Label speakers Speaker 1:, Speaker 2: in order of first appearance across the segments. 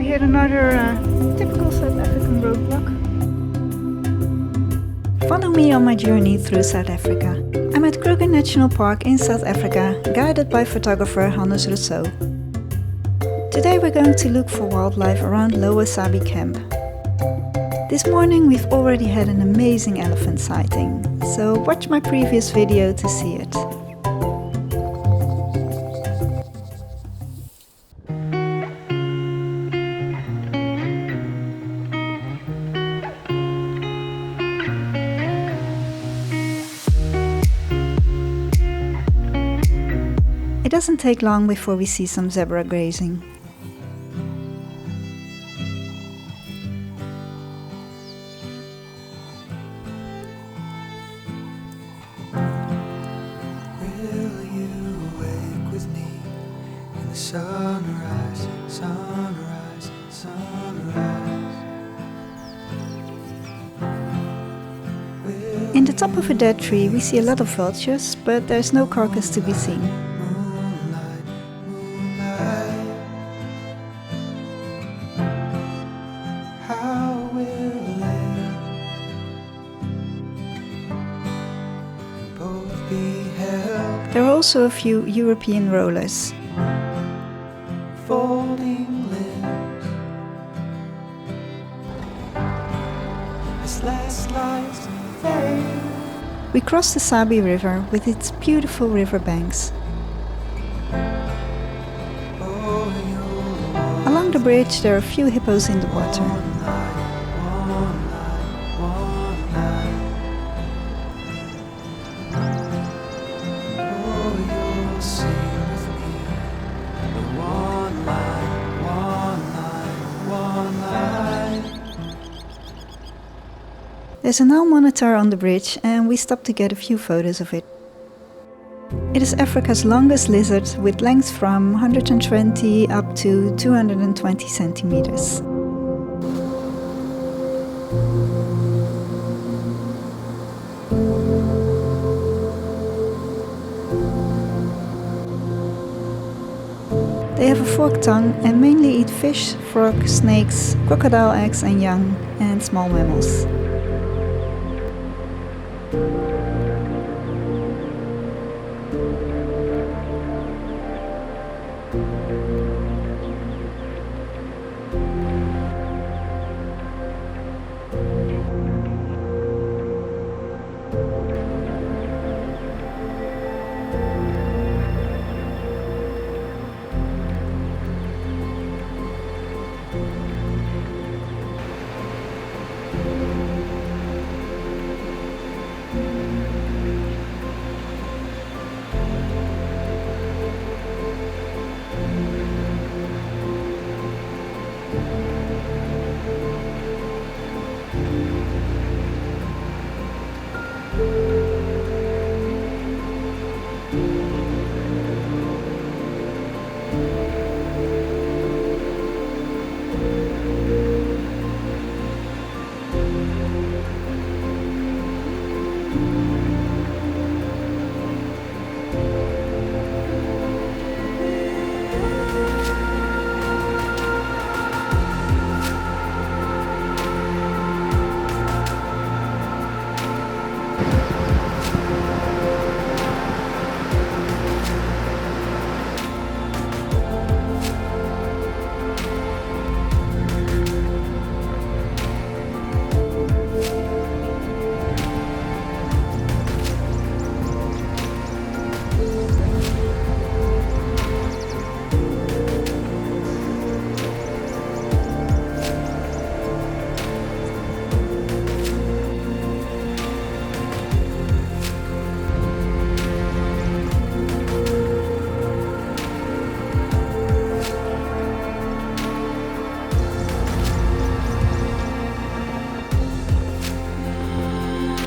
Speaker 1: we hit another typical South African roadblock. Follow me on my journey through South Africa. I'm at Kruger National Park in South Africa, guided by photographer Hannes Rossouw. Today we're going to look for wildlife around Lower Sabi Camp. This morning we've already had an amazing elephant sighting, so watch my previous video to see it. It doesn't take long before we see some zebra grazing.
Speaker 2: Will you awake with me in the sunrise, sunrise, sunrise?
Speaker 1: In the top of a dead tree we see a lot of vultures, but there's no carcass to be seen. There are also a few European rollers.
Speaker 2: Folding limbs, as last lights fade.
Speaker 1: We cross the Sabi River with its beautiful river banks. Along the bridge there are a few hippos in the water. There's an owl monitor on the bridge and we stopped to get a few photos of it. It is Africa's longest lizard with lengths from 120 up to 220 centimeters. They have a forked tongue and mainly eat fish, frog, snakes, crocodile eggs and young, and small mammals.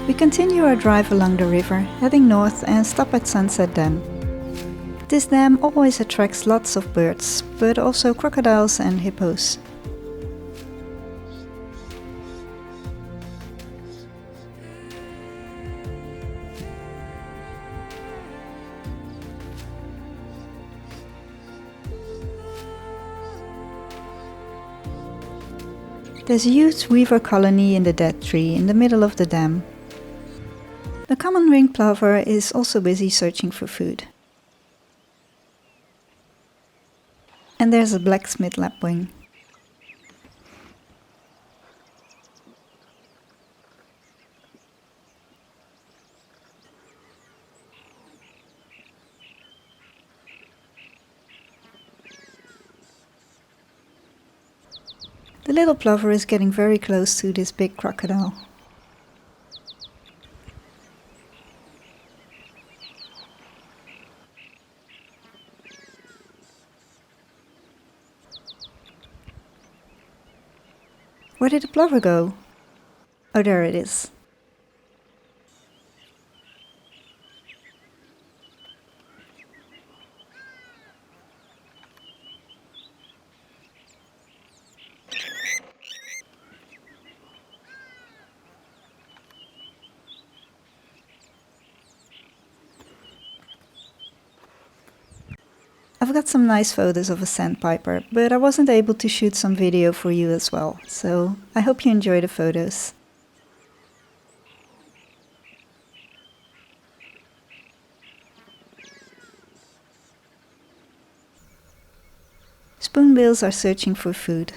Speaker 1: We continue our drive along the river, heading north and stop at Sunset Dam. This dam always attracts lots of birds, but also crocodiles and hippos. There's a huge weaver colony in the dead tree in the middle of the dam. The common ringed plover is also busy searching for food. And there's a blacksmith lapwing. The little plover is getting very close to this big crocodile. Where did the plover go? Oh, there it is. I've got some nice photos of a sandpiper, but I wasn't able to shoot some video for you as well, so I hope you enjoy the photos. Spoonbills are searching for food.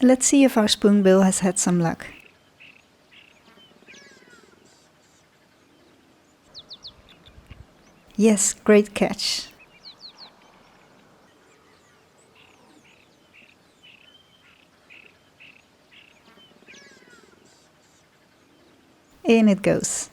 Speaker 1: Let's see if our spoonbill has had some luck. Yes, great catch. In it goes.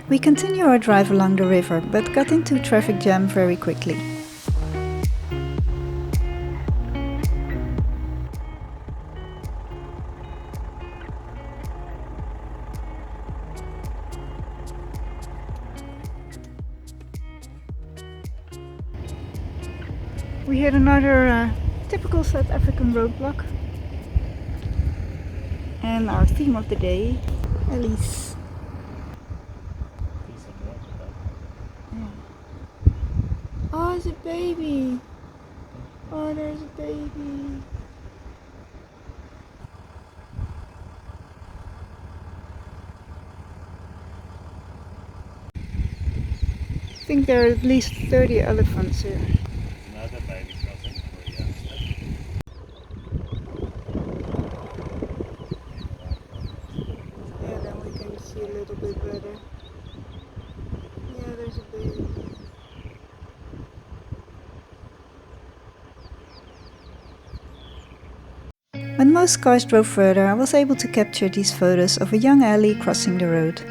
Speaker 1: We continue our drive along the river, but got into a traffic jam very quickly. We hit another typical South African roadblock. And our theme of the day, Ellies. Oh, it's a baby. Oh, there's a baby. I think there are at least 30 elephants here.
Speaker 3: Another baby crossing for a youngster.
Speaker 1: Yeah, then we can see a little bit better. Yeah, there's a baby. When most cars drove further, I was able to capture these photos of a young Ellie crossing the road.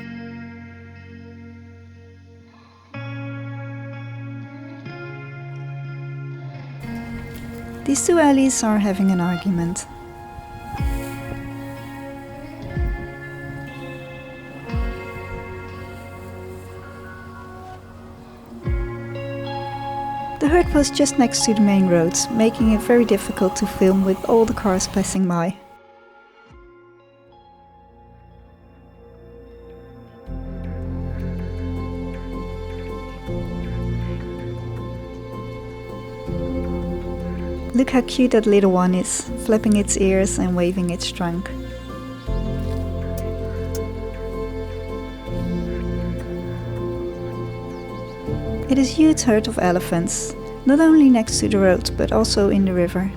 Speaker 1: These two Ellies are having an argument. The herd was just next to the main roads, making it very difficult to film with all the cars passing by. Look how cute that little one is, flapping its ears and waving its trunk. It is a huge herd of elephants, not only next to the road but also in the river.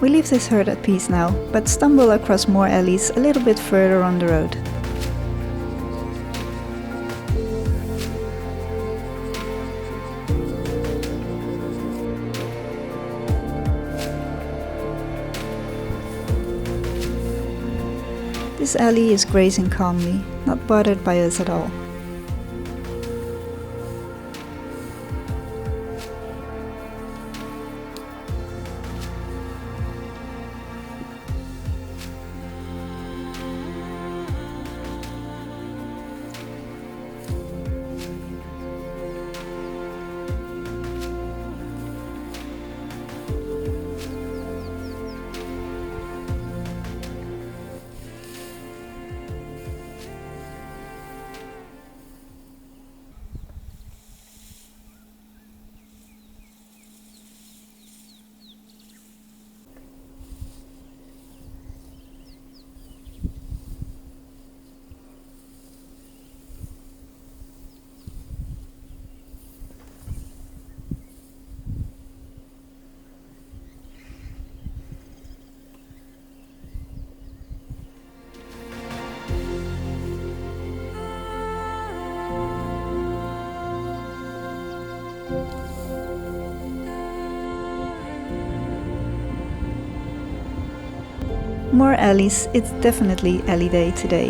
Speaker 1: We leave this herd at peace now, but stumble across more Ellies a little bit further on the road. This Ellie is grazing calmly, not bothered by us at all. More Ellies, it's definitely Ellie Day today.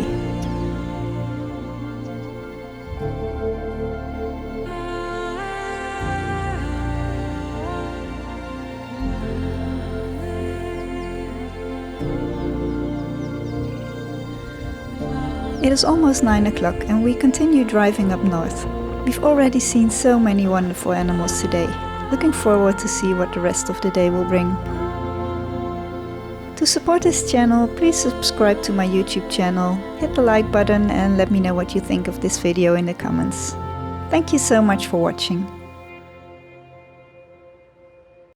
Speaker 1: It is almost 9 o'clock and we continue driving up north. We've already seen so many wonderful animals today. Looking forward to see what the rest of the day will bring. To support this channel, please subscribe to my YouTube channel, hit the like button and let me know what you think of this video in the comments. Thank you so much for watching.